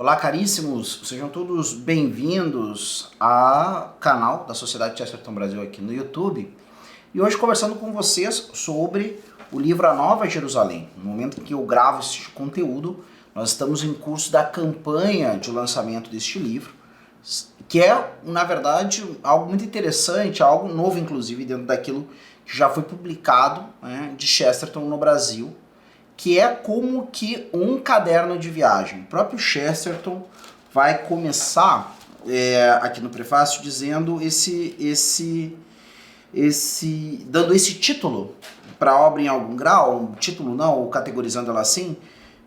Olá, caríssimos, sejam todos bem-vindos ao canal da Sociedade Chesterton Brasil aqui no YouTube. E hoje conversando com vocês sobre o livro A Nova Jerusalém. No momento em que eu gravo este conteúdo, nós estamos em curso da campanha de lançamento deste livro, que é, na verdade, algo muito interessante, algo novo, inclusive, dentro daquilo que já foi publicado, né, de Chesterton no Brasil, que é como que um caderno de viagem. O próprio Chesterton vai começar aqui no prefácio dizendo dando esse título para a obra em algum grau, um título não, ou categorizando ela assim,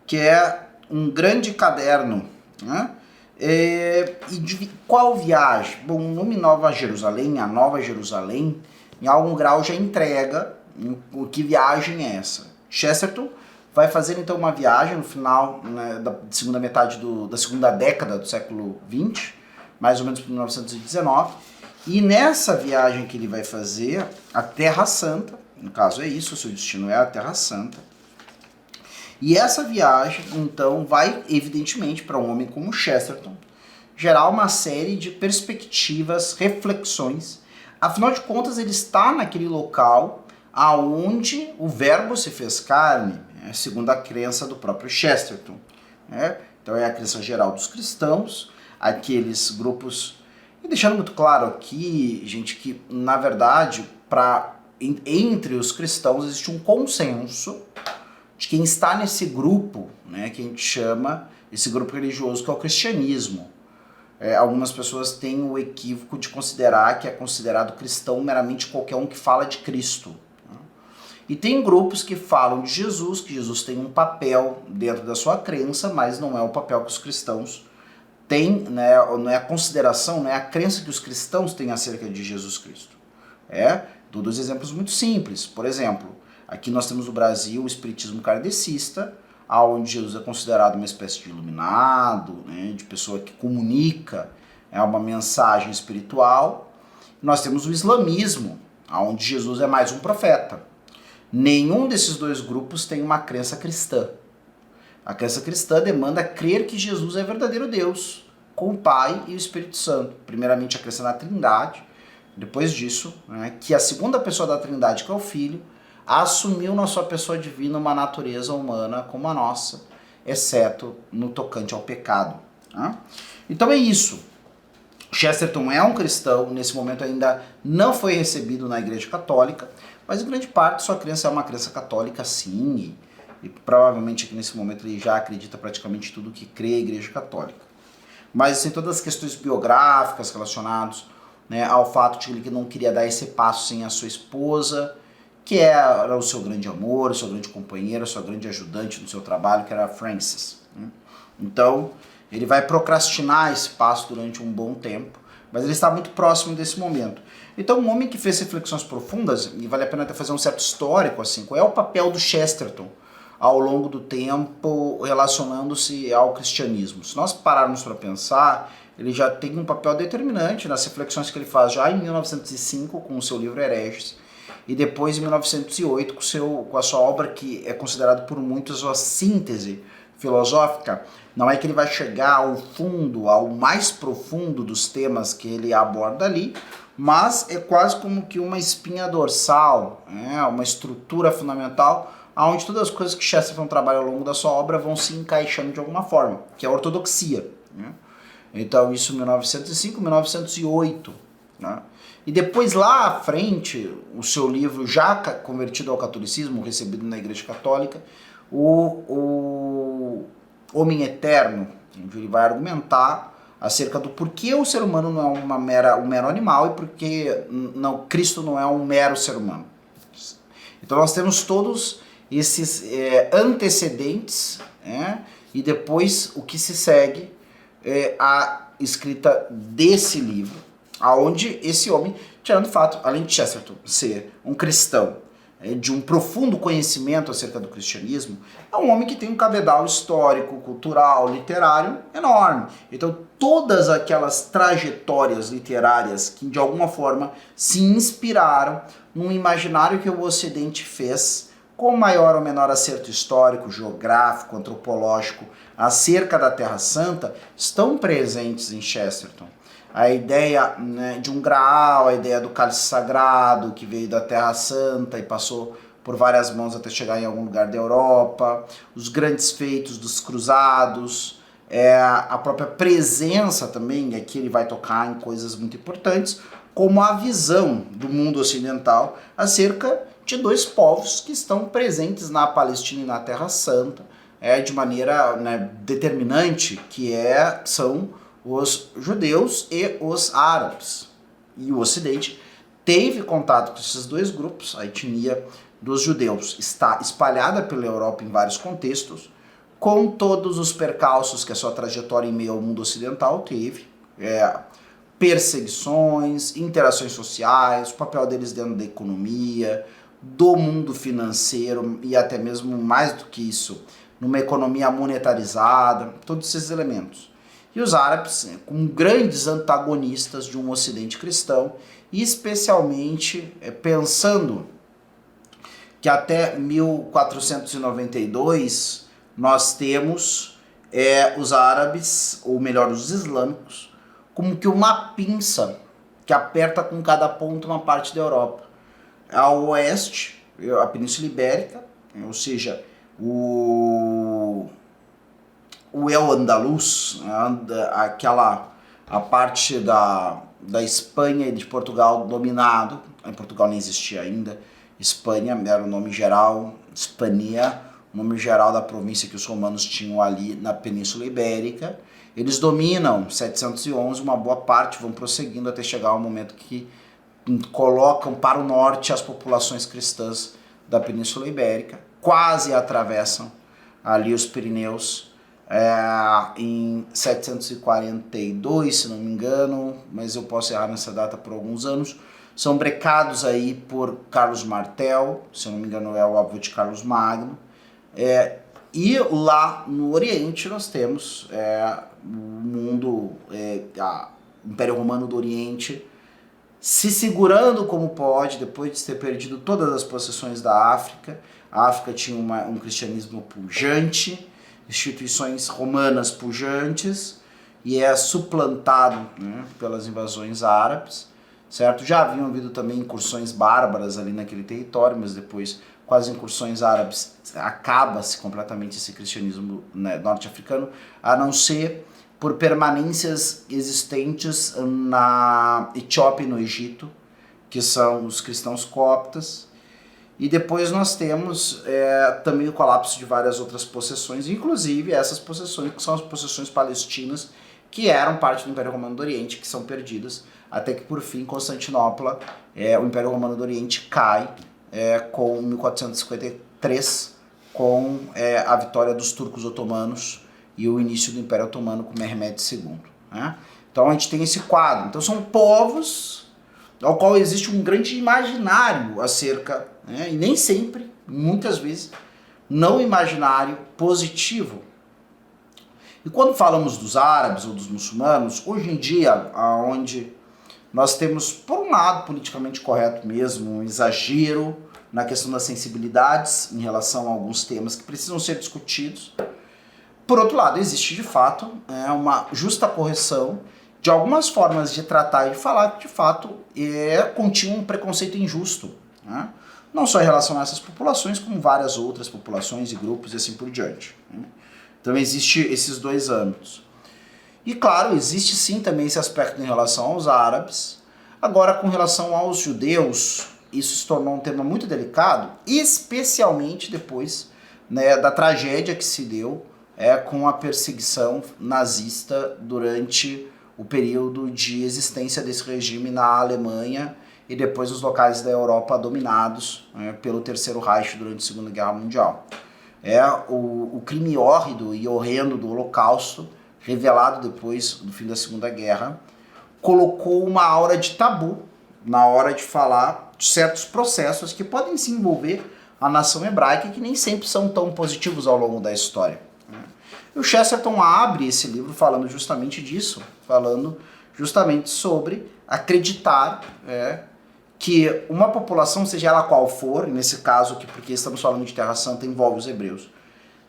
que é um grande caderno, né? E de qual viagem? Bom, o nome Nova Jerusalém, a Nova Jerusalém, em algum grau já entrega o que viagem é essa. Chesterton vai fazer então uma viagem no final, né, da segunda metade da segunda década do século XX, mais ou menos por 1919, e nessa viagem que ele vai fazer, a Terra Santa, no caso é isso, o seu destino é a Terra Santa, e essa viagem então vai evidentemente para um homem como Chesterton gerar uma série de perspectivas, reflexões, afinal de contas ele está naquele local aonde o verbo se fez carne, segundo a crença do próprio Chesterton. Então é a crença geral dos cristãos, aqueles grupos, e deixando muito claro aqui, gente, que na verdade entre os cristãos existe um consenso de quem está nesse grupo, né, que a gente chama, esse grupo religioso que é o cristianismo. Algumas pessoas têm o equívoco de considerar que é considerado cristão meramente qualquer um que fala de Cristo. E tem grupos que falam de Jesus, que Jesus tem um papel dentro da sua crença, mas não é o papel que os cristãos têm, né? Não é a consideração, não é a crença que os cristãos têm acerca de Jesus Cristo. Dou dois exemplos muito simples. Por exemplo, aqui nós temos no Brasil o espiritismo kardecista, onde Jesus é considerado uma espécie de iluminado, né? De pessoa que comunica uma mensagem espiritual. Nós temos o islamismo, onde Jesus é mais um profeta. Nenhum desses dois grupos tem uma crença cristã. A crença cristã demanda crer que Jesus é verdadeiro Deus, com o Pai e o Espírito Santo. Primeiramente a crença na Trindade, depois disso, né, que a segunda pessoa da Trindade, que é o Filho, assumiu na sua pessoa divina uma natureza humana como a nossa, exceto no tocante ao pecado. Né? Então é isso. Chesterton é um cristão, nesse momento ainda não foi recebido na Igreja Católica, mas em grande parte sua crença é uma crença católica sim, e provavelmente aqui nesse momento ele já acredita praticamente tudo que crê a Igreja Católica. Mas assim, todas as questões biográficas relacionadas, né, ao fato de que ele não queria dar esse passo sem a sua esposa, que era o seu grande amor, o seu grande companheiro, a sua grande ajudante no seu trabalho, que era a Frances. Né? Então, ele vai procrastinar esse passo durante um bom tempo, mas ele está muito próximo desse momento. Então, um homem que fez reflexões profundas, e vale a pena até fazer um certo histórico, assim, qual é o papel do Chesterton ao longo do tempo relacionando-se ao cristianismo? Se nós pararmos para pensar, ele já tem um papel determinante nas reflexões que ele faz já em 1905 com o seu livro Hereges, e depois em 1908 com a sua obra que é considerado por muitos a síntese filosófica. Não é que ele vai chegar ao fundo, ao mais profundo dos temas que ele aborda ali, mas é quase como que uma espinha dorsal, uma estrutura fundamental, onde todas as coisas que Chesterton trabalha ao longo da sua obra vão se encaixando de alguma forma, que é a ortodoxia. Então isso em 1905, 1908. E depois lá à frente, o seu livro já convertido ao catolicismo, recebido na Igreja Católica, o Homem Eterno, onde ele vai argumentar acerca do porquê o ser humano não é um mero animal e porquê Cristo não é um mero ser humano. Então nós temos todos esses antecedentes, e depois o que se segue a escrita desse livro, aonde esse homem, tirando o fato, além de Chesterton ser um cristão de um profundo conhecimento acerca do cristianismo, é um homem que tem um cabedal histórico, cultural, literário enorme. Então todas aquelas trajetórias literárias que de alguma forma se inspiraram num imaginário que o Ocidente fez com maior ou menor acerto histórico, geográfico, antropológico acerca da Terra Santa, estão presentes em Chesterton. A ideia, né, de um Graal, a ideia do cálice sagrado que veio da Terra Santa e passou por várias mãos até chegar em algum lugar da Europa, os grandes feitos dos cruzados, a própria presença também, e aqui ele vai tocar em coisas muito importantes, como a visão do mundo ocidental acerca de dois povos que estão presentes na Palestina e na Terra Santa, de maneira, né, determinante, que são os judeus e os árabes. E o Ocidente teve contato com esses dois grupos. A etnia dos judeus está espalhada pela Europa em vários contextos, com todos os percalços que a sua trajetória em meio ao mundo ocidental teve, perseguições, interações sociais, o papel deles dentro da economia, do mundo financeiro e até mesmo mais do que isso, numa economia monetarizada, todos esses elementos. E os árabes, como grandes antagonistas de um Ocidente cristão, e especialmente pensando que até 1492 nós temos os árabes, ou melhor, os islâmicos, como que uma pinça que aperta com cada ponto uma parte da Europa. Ao oeste, a Península Ibérica, ou seja, o El-Andalus, a parte da Espanha e de Portugal dominado. Em Portugal nem existia ainda, Espanha era o nome geral, Hispania, o nome geral da província que os romanos tinham ali na Península Ibérica. Eles dominam 711, uma boa parte, vão prosseguindo até chegar ao momento que colocam para o norte as populações cristãs da Península Ibérica, quase atravessam ali os Pirineus em 742, se não me engano, mas eu posso errar nessa data por alguns anos. São brecados aí por Carlos Martel, se não me engano é o avô de Carlos Magno. E lá no Oriente nós temos o mundo, o Império Romano do Oriente, se segurando como pode, depois de ter perdido todas as possessões da África. A África tinha um cristianismo pujante, instituições romanas pujantes, e suplantado, né, pelas invasões árabes, certo? Já haviam havido também incursões bárbaras ali naquele território, mas depois, com as incursões árabes, acaba-se completamente esse cristianismo, né, norte-africano, a não ser por permanências existentes na Etiópia e no Egito, que são os cristãos coptas. E depois nós temos também o colapso de várias outras possessões, inclusive essas possessões que são as possessões palestinas, que eram parte do Império Romano do Oriente, que são perdidas, até que por fim Constantinopla, o Império Romano do Oriente cai com 1453, com a vitória dos turcos otomanos e o início do Império Otomano com Mehmed II. Né? Então a gente tem esse quadro. Então são povos ao qual existe um grande imaginário acerca, né? E nem sempre, muitas vezes, não imaginário positivo. E quando falamos dos árabes ou dos muçulmanos, hoje em dia, onde nós temos, por um lado, politicamente correto mesmo, um exagero na questão das sensibilidades em relação a alguns temas que precisam ser discutidos. Por outro lado, existe de fato uma justa correção de algumas formas de tratar e de falar que de fato continha um preconceito injusto, né? Não só em relação a essas populações, como várias outras populações e grupos e assim por diante, né? Então existe esses dois âmbitos. E claro, existe sim também esse aspecto em relação aos árabes. Agora, com relação aos judeus, isso se tornou um tema muito delicado, especialmente depois, né, da tragédia que se deu com a perseguição nazista durante o período de existência desse regime na Alemanha e depois os locais da Europa dominados pelo Terceiro Reich durante a Segunda Guerra Mundial. O crime hórrido e horrendo do Holocausto, revelado depois do fim da Segunda Guerra, colocou uma aura de tabu na hora de falar de certos processos que podem se envolver a nação hebraica e que nem sempre são tão positivos ao longo da história. E o Chesterton abre esse livro falando justamente disso, falando justamente sobre acreditar que uma população, seja ela qual for, nesse caso aqui, porque estamos falando de Terra Santa, envolve os hebreus,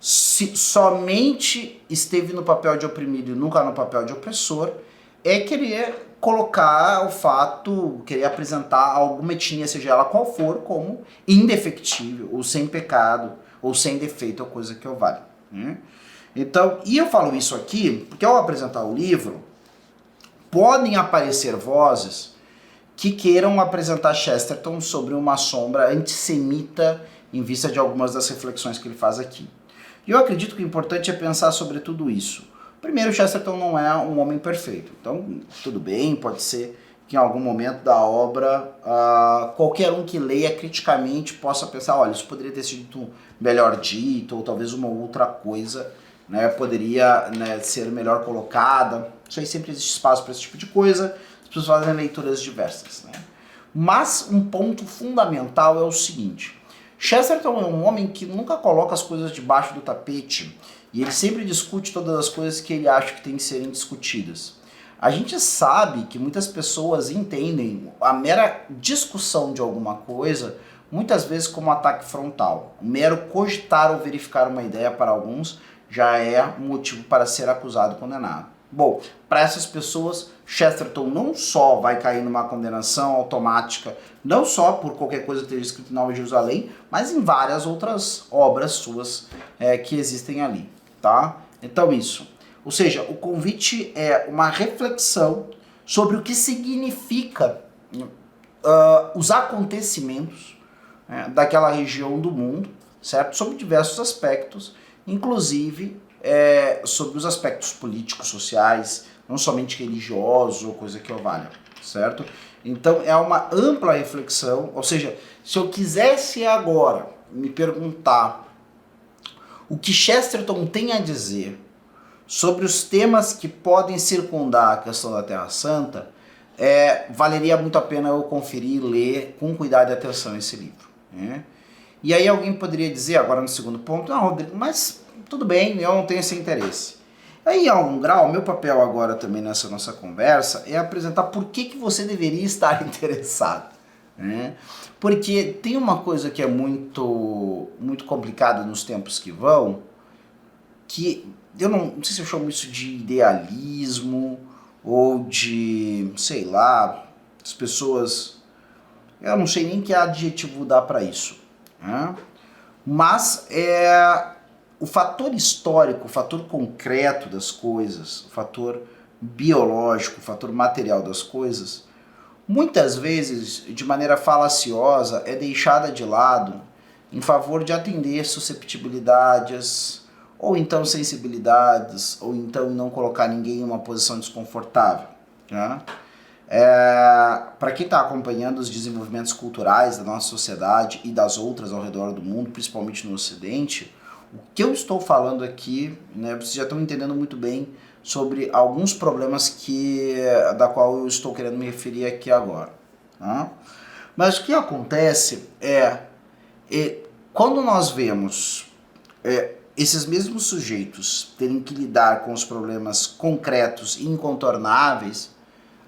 se somente esteve no papel de oprimido e nunca no papel de opressor, é querer colocar o fato, querer apresentar alguma etnia, seja ela qual for, como indefectível, ou sem pecado, ou sem defeito, ou coisa que eu valha. Então, e eu falo isso aqui, porque ao apresentar o livro, podem aparecer vozes que queiram apresentar Chesterton sobre uma sombra antissemita em vista de algumas das reflexões que ele faz aqui. E eu acredito que o importante é pensar sobre tudo isso. Primeiro, Chesterton não é um homem perfeito, então tudo bem, pode ser que em algum momento da obra qualquer um que leia criticamente possa pensar, olha, isso poderia ter sido melhor dito, ou talvez uma outra coisa, né, poderia, né, ser melhor colocada. Isso aí sempre existe espaço para esse tipo de coisa. As pessoas fazem leituras diversas, né? Mas um ponto fundamental é o seguinte: Chesterton é um homem que nunca coloca as coisas debaixo do tapete e ele sempre discute todas as coisas que ele acha que tem que serem discutidas. A gente sabe que muitas pessoas entendem a mera discussão de alguma coisa muitas vezes como ataque frontal. O mero cogitar ou verificar uma ideia para alguns já é motivo para ser acusado e condenado. Bom, para essas pessoas, Chesterton não só vai cair numa condenação automática, não só por qualquer coisa que esteja escrito em Nova Jerusalém, mas em várias outras obras suas que existem ali, tá? Então isso. Ou seja, o convite é uma reflexão sobre o que significa os acontecimentos daquela região do mundo, certo? Sobre diversos aspectos, inclusive sobre os aspectos políticos, sociais, não somente religiosos ou coisa que eu valha, certo? Então é uma ampla reflexão, ou seja, se eu quisesse agora me perguntar o que Chesterton tem a dizer sobre os temas que podem circundar a questão da Terra Santa, valeria muito a pena eu conferir e ler com cuidado e atenção esse livro, né? E aí alguém poderia dizer, agora no segundo ponto, não, Rodrigo, mas tudo bem, eu não tenho esse interesse. Aí, em algum grau, meu papel agora também nessa nossa conversa é apresentar por que você deveria estar interessado, né? Porque tem uma coisa que é muito complicada nos tempos que vão, que eu não sei se eu chamo isso de idealismo ou de, sei lá, as pessoas, eu não sei nem que adjetivo dar para isso, né? Mas o fator histórico, o fator concreto das coisas, o fator biológico, o fator material das coisas, muitas vezes, de maneira falaciosa, é deixada de lado em favor de atender susceptibilidades, ou então sensibilidades, ou então não colocar ninguém em uma posição desconfortável, né? Para quem está acompanhando os desenvolvimentos culturais da nossa sociedade e das outras ao redor do mundo, principalmente no Ocidente, o que eu estou falando aqui, né, vocês já estão entendendo muito bem sobre alguns problemas da qual eu estou querendo me referir aqui agora, tá? Mas o que acontece quando nós vemos esses mesmos sujeitos terem que lidar com os problemas concretos e incontornáveis,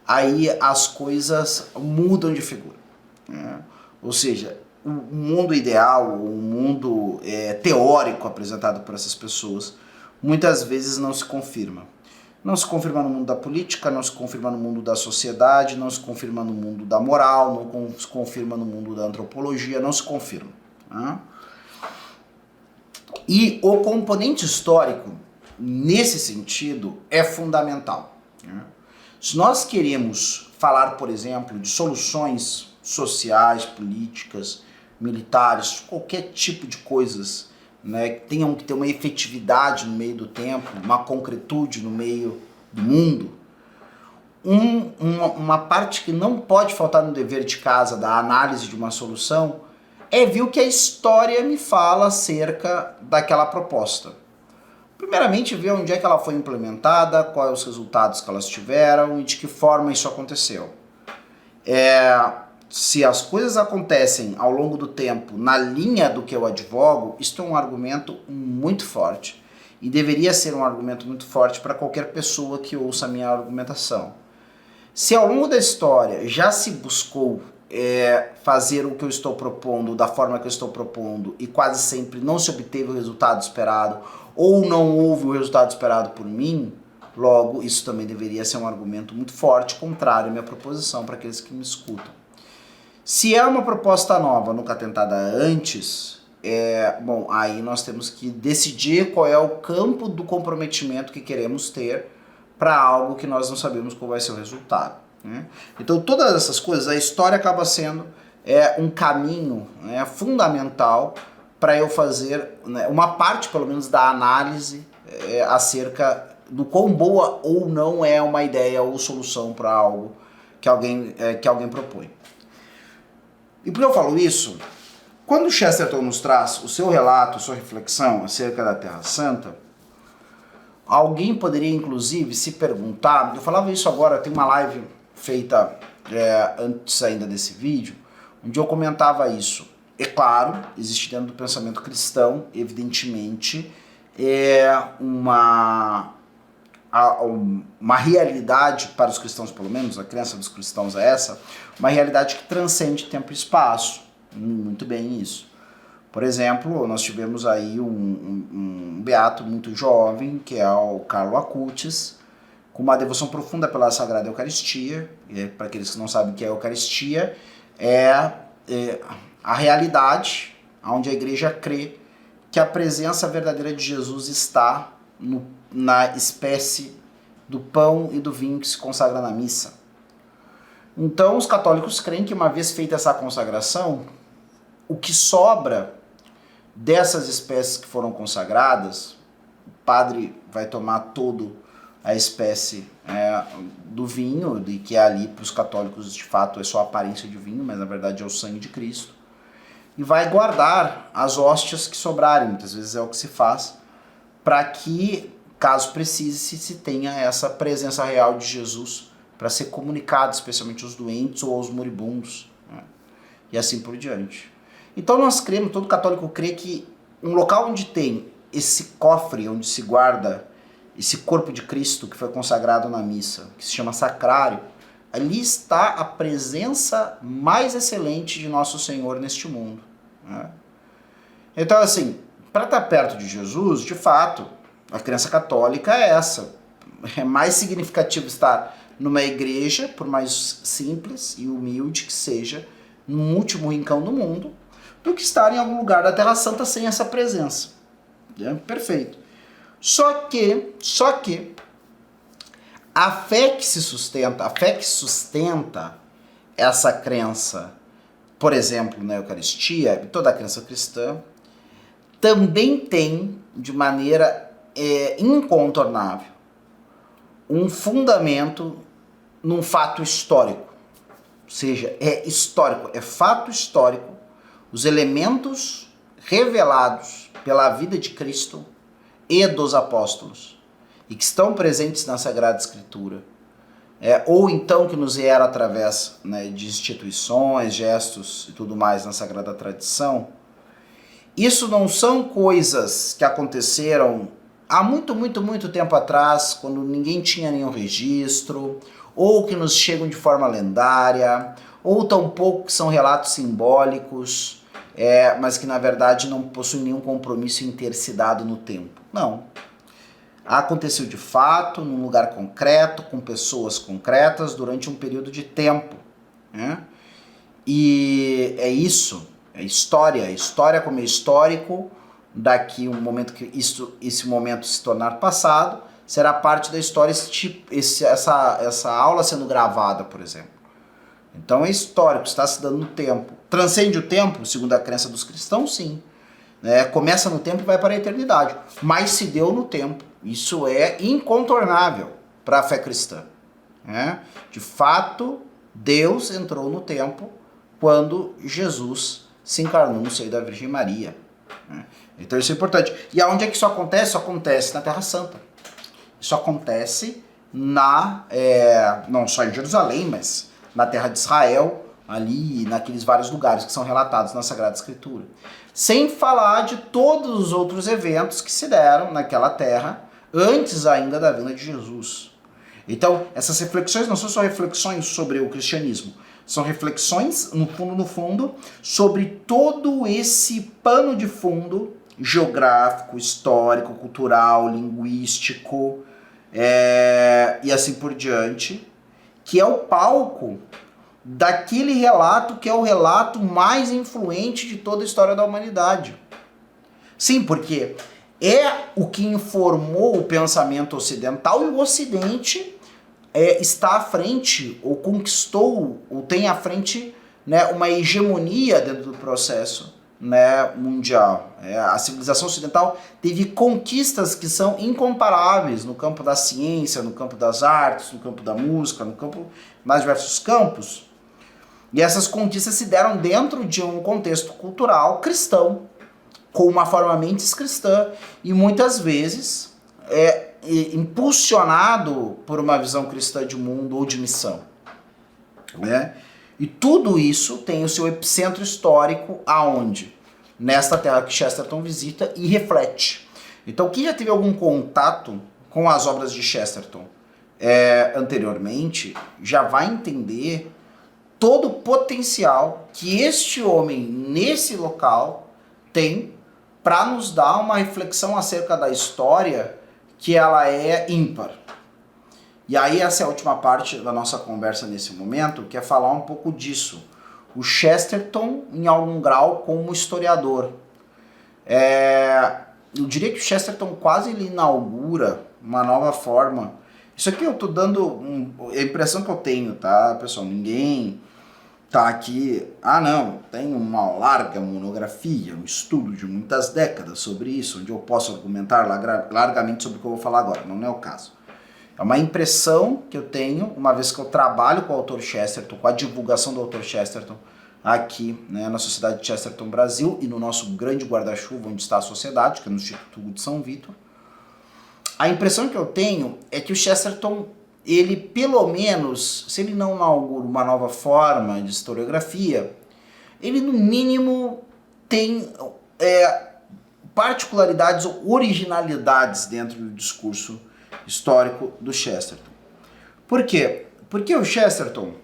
aí as coisas mudam de figura, né? Ou seja, o mundo ideal, o mundo teórico apresentado por essas pessoas, muitas vezes não se confirma. Não se confirma no mundo da política, não se confirma no mundo da sociedade, não se confirma no mundo da moral, não se confirma no mundo da antropologia, não se confirma, né? E o componente histórico, nesse sentido, é fundamental, né? Se nós queremos falar, por exemplo, de soluções sociais, políticas, militares, qualquer tipo de coisas, né, que tenham que ter uma efetividade no meio do tempo, uma concretude no meio do mundo, uma parte que não pode faltar no dever de casa da análise de uma solução é ver o que a história me fala acerca daquela proposta. Primeiramente, ver onde é que ela foi implementada, quais os resultados que elas tiveram e de que forma isso aconteceu. Se as coisas acontecem ao longo do tempo na linha do que eu advogo, isto é um argumento muito forte e deveria ser um argumento muito forte para qualquer pessoa que ouça a minha argumentação. Se ao longo da história já se buscou fazer o que eu estou propondo da forma que eu estou propondo e quase sempre não se obteve o resultado esperado ou não houve o resultado esperado por mim, logo isso também deveria ser um argumento muito forte contrário à minha proposição para aqueles que me escutam. Se é uma proposta nova, nunca tentada antes, bom, aí nós temos que decidir qual é o campo do comprometimento que queremos ter para algo que nós não sabemos qual vai ser o resultado. Né? Então todas essas coisas, a história acaba sendo um caminho fundamental para eu fazer uma parte pelo menos da análise acerca do quão boa ou não é uma ideia ou solução para algo que alguém propõe. E por que eu falo isso? Quando Chesterton nos traz o seu relato, sua reflexão acerca da Terra Santa, alguém poderia inclusive se perguntar, eu falava isso agora, tem uma live feita antes ainda desse vídeo, onde eu comentava isso. É claro, existe dentro do pensamento cristão, evidentemente, uma realidade para os cristãos, pelo menos, a crença dos cristãos é essa, uma realidade que transcende tempo e espaço. Muito bem isso. Por exemplo, nós tivemos aí um beato muito jovem, que é o Carlo Acutis, com uma devoção profunda pela Sagrada Eucaristia. Para aqueles que não sabem o que é a Eucaristia, a realidade onde a igreja crê que a presença verdadeira de Jesus está na espécie do pão e do vinho que se consagra na missa. Então os católicos creem que uma vez feita essa consagração, o que sobra dessas espécies que foram consagradas, o padre vai tomar todo a espécie do vinho, de que é ali para os católicos de fato é só a aparência de vinho, mas na verdade é o sangue de Cristo, e vai guardar as hóstias que sobrarem, muitas vezes é o que se faz, para que, caso precise, se tenha essa presença real de Jesus para ser comunicado, especialmente aos doentes ou aos moribundos, né? E assim por diante. Então nós cremos, todo católico crê que um local onde tem esse cofre, onde se guarda esse corpo de Cristo que foi consagrado na missa, que se chama sacrário, ali está a presença mais excelente de Nosso Senhor neste mundo. Né? Então assim, para estar perto de Jesus, de fato, a crença católica é essa. É mais significativo estar numa igreja, por mais simples e humilde que seja, no último rincão do mundo, do que estar em algum lugar da Terra Santa sem essa presença. Perfeito. Só que a fé que sustenta essa crença, por exemplo, na Eucaristia, e toda a crença cristã, também tem, de maneira incontornável, um fundamento num fato histórico. Ou seja, é histórico, é fato histórico, os elementos revelados pela vida de Cristo e dos apóstolos, e que estão presentes na Sagrada Escritura, ou então que nos vieram através de instituições, gestos e tudo mais na Sagrada Tradição, isso não são coisas que aconteceram há muito, muito, muito tempo atrás, quando ninguém tinha nenhum registro, ou que nos chegam de forma lendária, ou tampouco que são relatos simbólicos, mas que na verdade não possuem nenhum compromisso em ter se dado no tempo. Não. Aconteceu de fato, num lugar concreto, com pessoas concretas, durante um período de tempo. Né? E é isso, é história. História como é histórico, daqui um momento que esse momento se tornar passado, será parte da história essa aula sendo gravada, por exemplo. Então é histórico, está se dando no tempo. Transcende o tempo, segundo a crença dos cristãos, sim. Começa no tempo e vai para a eternidade. Mas se deu no tempo. Isso é incontornável para a fé cristã. De fato, Deus entrou no tempo quando Jesus se encarnou no seio da Virgem Maria. Então isso é importante. E aonde é que isso acontece? Isso acontece na Terra Santa. Isso acontece não só em Jerusalém, mas na terra de Israel, ali naqueles vários lugares que são relatados na Sagrada Escritura. Sem falar de todos os outros eventos que se deram naquela terra antes ainda da vinda de Jesus. Então, essas reflexões não são só reflexões sobre o cristianismo, são reflexões, no fundo, sobre todo esse pano de fundo geográfico, histórico, cultural, linguístico, e assim por diante, que é o palco daquele relato que é o relato mais influente de toda a história da humanidade. Sim, porque é o que informou o pensamento ocidental, e o Ocidente está à frente, ou conquistou, ou tem à frente, né, uma hegemonia dentro do processo, né, mundial. A civilização ocidental teve conquistas que são incomparáveis no campo da ciência, no campo das artes, no campo da música, no campo mais diversos campos. E essas conquistas se deram dentro de um contexto cultural cristão, com uma forma mentes cristã, e muitas vezes impulsionado por uma visão cristã de mundo ou de missão, né? E tudo isso tem o seu epicentro histórico aonde? Nesta terra que Chesterton visita e reflete. Então, quem já teve algum contato com as obras de Chesterton anteriormente, já vai entender todo o potencial que este homem, nesse local, tem para nos dar uma reflexão acerca da história que ela é ímpar. E aí essa é a última parte da nossa conversa nesse momento, que é falar um pouco disso. O Chesterton, em algum grau, como historiador. Eu diria que o Chesterton quase ele inaugura uma nova forma. Isso aqui eu tô dando a impressão que eu tenho, tá, pessoal? Ninguém tá aqui, não, tem uma larga monografia, um estudo de muitas décadas sobre isso, onde eu posso argumentar largamente sobre o que eu vou falar agora, não é o caso. É uma impressão que eu tenho, uma vez que eu trabalho com o autor Chesterton, com a divulgação do autor Chesterton aqui, né, na Sociedade Chesterton Brasil e no nosso grande guarda-chuva onde está a sociedade, que é no Instituto de São Vitor. A impressão que eu tenho é que o Chesterton, ele pelo menos, se ele não inaugura uma nova forma de historiografia, ele no mínimo tem particularidades ou originalidades dentro do discurso histórico do Chesterton. Por quê? Porque o Chesterton,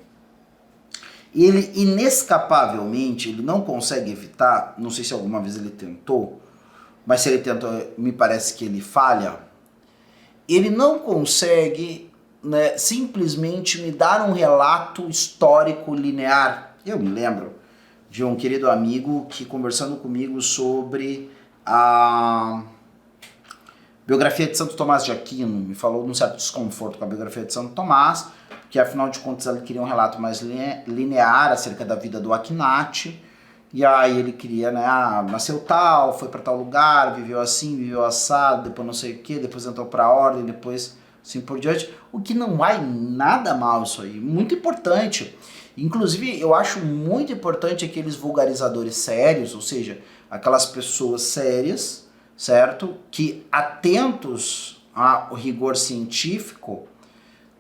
ele inescapavelmente, ele não consegue evitar, não sei se alguma vez ele tentou, mas se ele tentou, me parece que ele falha, ele não consegue, né, simplesmente me dar um relato histórico linear. Eu me lembro de um querido amigo que, conversando comigo sobre a biografia de Santo Tomás de Aquino, me falou de um certo desconforto com a biografia de Santo Tomás, que afinal de contas ele queria um relato mais linear acerca da vida do Akinati, e aí ele queria, né, nasceu tal, foi para tal lugar, viveu assim, viveu assado, depois não sei o que, depois entrou para a ordem, depois assim por diante, o que não há nada mal isso aí, muito importante. Inclusive eu acho muito importante aqueles vulgarizadores sérios, ou seja, aquelas pessoas sérias, certo? Que atentos ao rigor científico,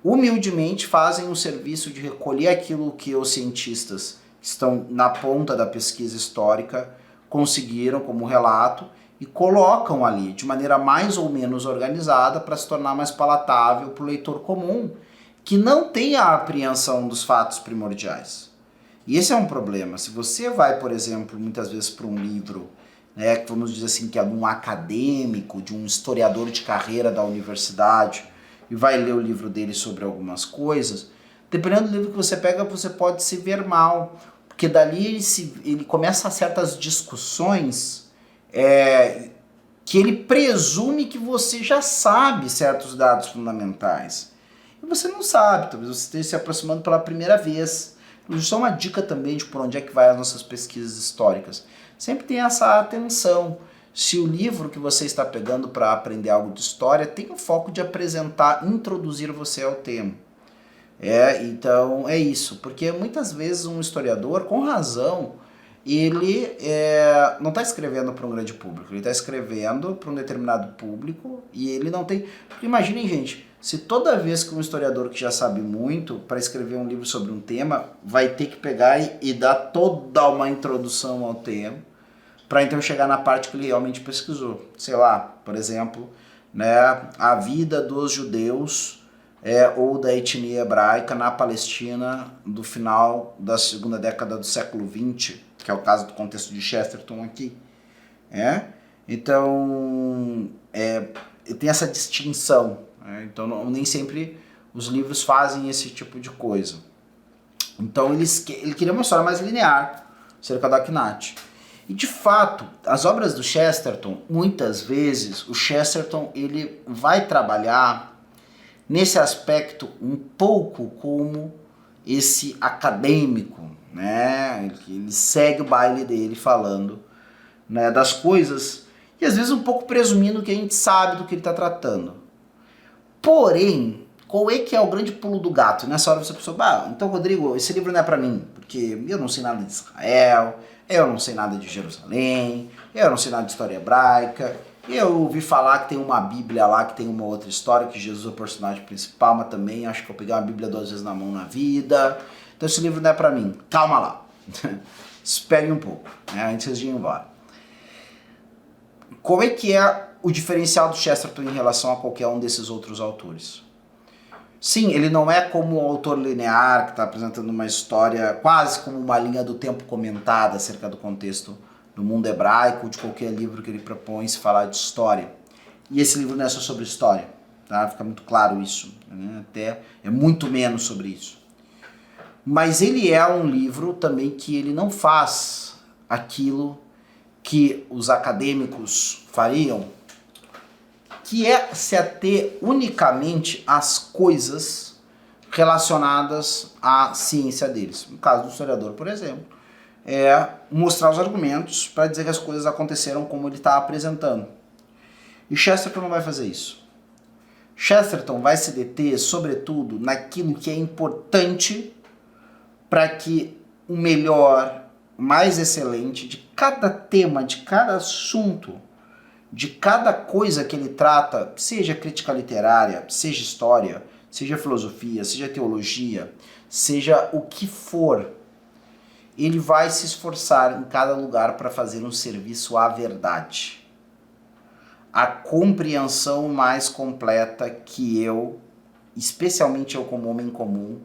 humildemente fazem um serviço de recolher aquilo que os cientistas que estão na ponta da pesquisa histórica conseguiram como relato e colocam ali de maneira mais ou menos organizada para se tornar mais palatável para o leitor comum, que não tem a apreensão dos fatos primordiais. E esse é um problema. Se você vai, por exemplo, muitas vezes para um livro, né, que vamos dizer assim, que é de um acadêmico, de um historiador de carreira da universidade, e vai ler o livro dele sobre algumas coisas, dependendo do livro que você pega, você pode se ver mal, porque dali ele começa certas discussões que ele presume que você já sabe certos dados fundamentais. E você não sabe, talvez você esteja se aproximando pela primeira vez. Só uma dica também de por onde é que vai as nossas pesquisas históricas. Sempre tem essa atenção. Se o livro que você está pegando para aprender algo de história tem o foco de apresentar, introduzir você ao tema. Então é isso, porque muitas vezes um historiador, com razão, ele não está escrevendo para um grande público, ele está escrevendo para um determinado público e ele não tem... Porque imaginem, gente, se toda vez que um historiador que já sabe muito, para escrever um livro sobre um tema, vai ter que pegar e dar toda uma introdução ao tema, para então chegar na parte que ele realmente pesquisou. Sei lá, por exemplo, né, a vida dos judeus ou da etnia hebraica na Palestina do final da segunda década do século XX, que é o caso do contexto de Chesterton aqui. Então, tem essa distinção. Então, nem sempre os livros fazem esse tipo de coisa. Então, ele queria uma história mais linear acerca do Akhenaten. E, de fato, as obras do Chesterton, muitas vezes, o Chesterton ele vai trabalhar nesse aspecto um pouco como esse acadêmico, né? Ele segue o baile dele falando, né, das coisas e às vezes um pouco presumindo que a gente sabe do que ele está tratando. Porém, qual é que é o grande pulo do gato? Nessa hora você pensou, então Rodrigo, esse livro não é para mim, porque eu não sei nada de Israel, eu não sei nada de Jerusalém, eu não sei nada de história hebraica, eu ouvi falar que tem uma Bíblia lá que tem uma outra história, que Jesus é o personagem principal, mas também acho que eu peguei uma Bíblia 2 vezes na mão na vida, então esse livro não é para mim. Calma lá, espere um pouco, né, antes de ir embora. Qual é que é o diferencial do Chesterton em relação a qualquer um desses outros autores? Sim, ele não é como um autor linear que está apresentando uma história quase como uma linha do tempo comentada acerca do contexto do mundo hebraico ou de qualquer livro que ele propõe se falar de história. E esse livro não é só sobre história, tá? Fica muito claro isso, né? Até é muito menos sobre isso. Mas ele é um livro também que ele não faz aquilo que os acadêmicos fariam, que é se ater unicamente às coisas relacionadas à ciência deles. No caso do historiador, por exemplo, é mostrar os argumentos para dizer que as coisas aconteceram como ele está apresentando. E Chesterton não vai fazer isso. Chesterton vai se deter, sobretudo, naquilo que é importante para que o melhor, o mais excelente de cada tema, de cada assunto, de cada coisa que ele trata, seja crítica literária, seja história, seja filosofia, seja teologia, seja o que for, ele vai se esforçar em cada lugar para fazer um serviço à verdade. A compreensão mais completa que eu, especialmente eu como homem comum,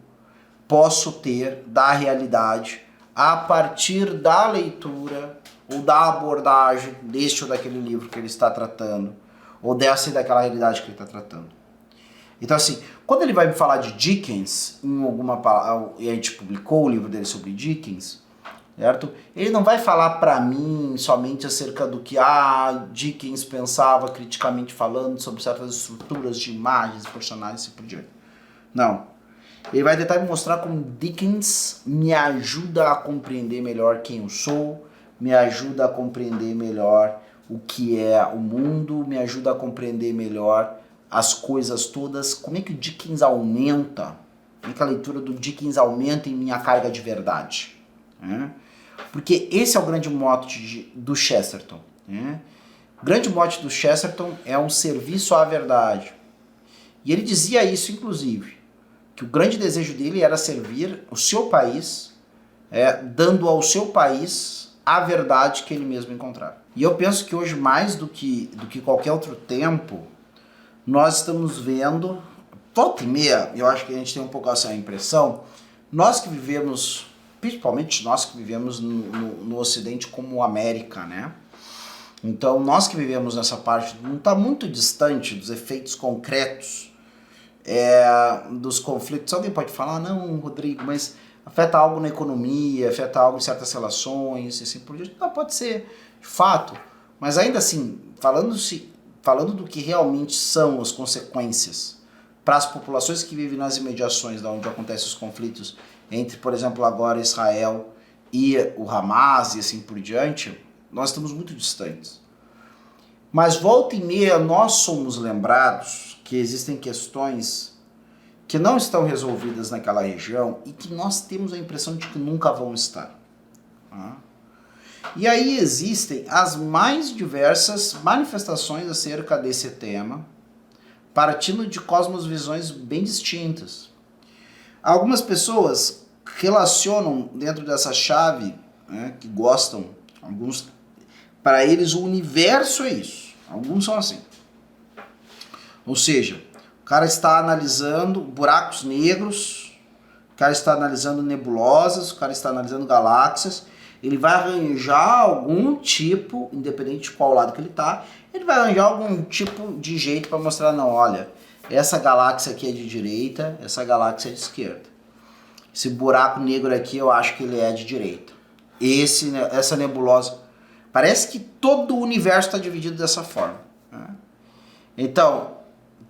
posso ter da realidade a partir da leitura ou da abordagem deste ou daquele livro que ele está tratando, ou dessa e daquela realidade que ele está tratando. Então assim, quando ele vai me falar de Dickens, em alguma e a gente publicou o livro dele sobre Dickens, certo? Ele não vai falar para mim somente acerca do que Dickens pensava criticamente falando sobre certas estruturas de imagens, personagens e assim por diante. Não. Ele vai tentar me mostrar como Dickens me ajuda a compreender melhor quem eu sou, me ajuda a compreender melhor o que é o mundo, me ajuda a compreender melhor as coisas todas, como é que o Dickens aumenta, como é que a leitura do Dickens aumenta em minha carga de verdade. Né? Porque esse é o grande mote do Chesterton. Né? O grande mote do Chesterton é um serviço à verdade. E ele dizia isso, inclusive, que o grande desejo dele era servir o seu país, dando ao seu país a verdade que ele mesmo encontrar. E eu penso que hoje, mais do que qualquer outro tempo, nós estamos vendo, volta e meia, eu acho que a gente tem um pouco essa impressão, nós que vivemos, principalmente nós que vivemos no Ocidente como América, né? Então, nós que vivemos nessa parte, não está muito distante dos efeitos concretos dos conflitos. Alguém pode falar, não, Rodrigo, mas afeta algo na economia, afeta algo em certas relações, assim por diante. Não, pode ser, de fato, mas ainda assim, falando do que realmente são as consequências para as populações que vivem nas imediações de onde acontecem os conflitos entre, por exemplo, agora Israel e o Hamas e assim por diante, nós estamos muito distantes. Mas volta e meia nós somos lembrados que existem questões que não estão resolvidas naquela região e que nós temos a impressão de que nunca vão estar. E aí existem as mais diversas manifestações acerca desse tema, partindo de cosmovisões bem distintas. Algumas pessoas relacionam dentro dessa chave, que gostam, alguns, para eles o universo é isso. Alguns são assim. Ou seja, o cara está analisando buracos negros, o cara está analisando nebulosas, o cara está analisando galáxias. Ele vai arranjar algum tipo, independente de qual lado que ele está, ele vai arranjar algum tipo de jeito para mostrar, não, olha, essa galáxia aqui é de direita, essa galáxia é de esquerda. Esse buraco negro aqui eu acho que ele é de direita. Essa nebulosa. Parece que todo o universo está dividido dessa forma, né? Então,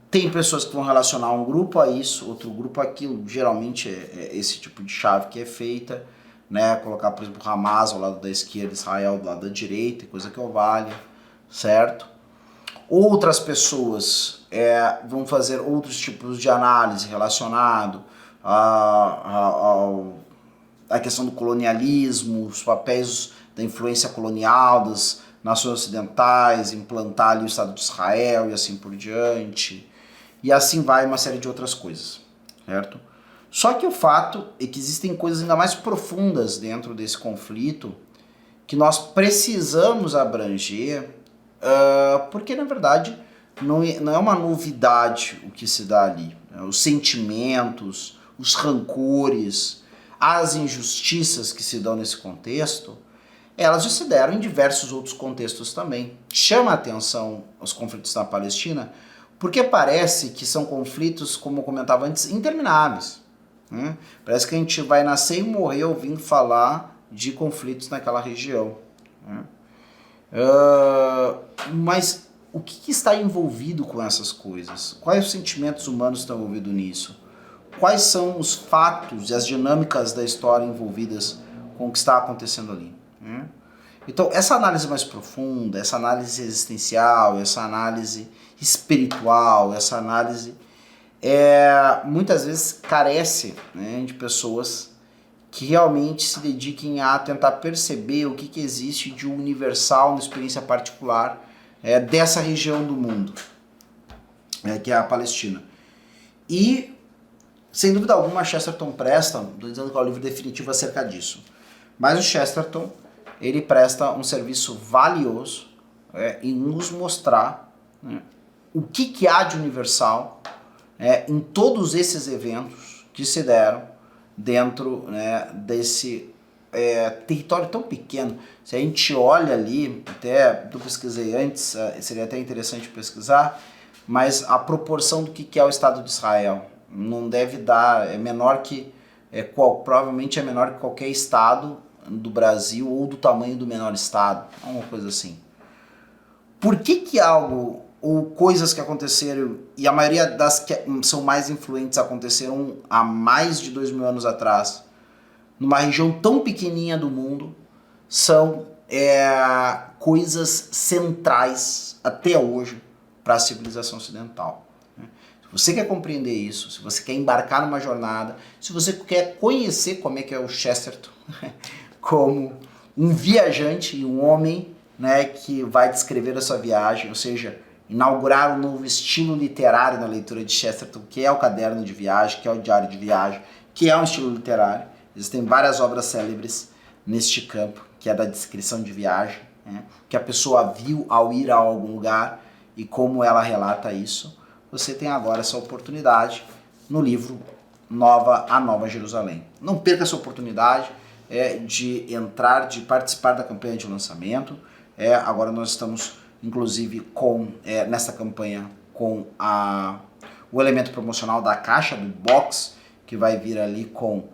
tem pessoas que vão relacionar um grupo a isso, outro grupo a aquilo. Geralmente é esse tipo de chave que é feita, né? Colocar, por exemplo, Hamas ao lado da esquerda, Israel do lado da direita, coisa que valha, certo? Outras pessoas vão fazer outros tipos de análise relacionado a questão do colonialismo, os papéis da influência colonial das nações ocidentais, implantar ali o Estado de Israel e assim por diante. E assim vai uma série de outras coisas, certo? Só que o fato é que existem coisas ainda mais profundas dentro desse conflito que nós precisamos abranger, porque na verdade não é uma novidade o que se dá ali. Os sentimentos, os rancores, as injustiças que se dão nesse contexto, elas já se deram em diversos outros contextos também. Chama a atenção os conflitos na Palestina, porque parece que são conflitos, como eu comentava antes, intermináveis, né? Parece que a gente vai nascer e morrer ouvindo falar de conflitos naquela região, né? Mas o que está envolvido com essas coisas? Quais os sentimentos humanos estão envolvidos nisso? Quais são os fatos e as dinâmicas da história envolvidas com o que está acontecendo ali, né? Então, essa análise mais profunda, essa análise existencial, essa análise espiritual, essa análise muitas vezes carece, né, de pessoas que realmente se dediquem a tentar perceber o que existe de universal na experiência particular dessa região do mundo, que é a Palestina. E, sem dúvida alguma, Chesterton presta, não estou dizendo que é o livro definitivo acerca disso, mas o Chesterton, ele presta um serviço valioso em nos mostrar, né, o que há de universal em todos esses eventos que se deram dentro, né, desse território tão pequeno. Se a gente olha ali, até eu pesquisei antes, seria até interessante pesquisar, mas a proporção do que é o Estado de Israel não deve dar, é menor que, provavelmente é menor que qualquer estado do Brasil ou do tamanho do menor estado, uma coisa assim. Por que algo ou coisas que aconteceram, e a maioria das que são mais influentes aconteceram há mais de 2000 anos atrás, numa região tão pequenininha do mundo, são coisas centrais até hoje para a civilização ocidental? Se você quer compreender isso, se você quer embarcar numa jornada, se você quer conhecer como é que é o Chesterton, como um viajante e um homem, né, que vai descrever a sua viagem, ou seja, inaugurar um novo estilo literário na leitura de Chesterton, que é o caderno de viagem, que é o diário de viagem, que é um estilo literário. Existem várias obras célebres neste campo, que é da descrição de viagem, né, que a pessoa viu ao ir a algum lugar e como ela relata isso. Você tem agora essa oportunidade no livro A Nova Jerusalém. Não perca essa oportunidade de entrar, de participar da campanha de lançamento. Agora nós estamos, inclusive, nessa campanha com o elemento promocional da caixa, do box, que vai vir ali com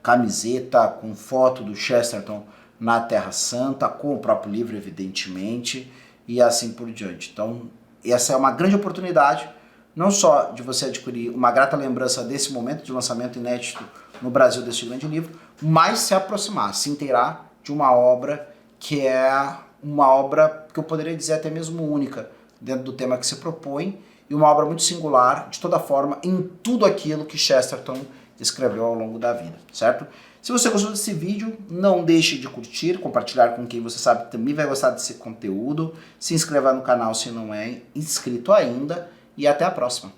camiseta, com foto do Chesterton na Terra Santa, com o próprio livro, evidentemente, e assim por diante. Então, essa é uma grande oportunidade, não só de você adquirir uma grata lembrança desse momento de lançamento inédito no Brasil deste grande livro, mas se aproximar, se inteirar de uma obra que é uma obra que eu poderia dizer até mesmo única dentro do tema que se propõe, e uma obra muito singular, de toda forma, em tudo aquilo que Chesterton escreveu ao longo da vida, certo? Se você gostou desse vídeo, não deixe de curtir, compartilhar com quem você sabe que também vai gostar desse conteúdo, se inscreva no canal se não é inscrito ainda, e até a próxima.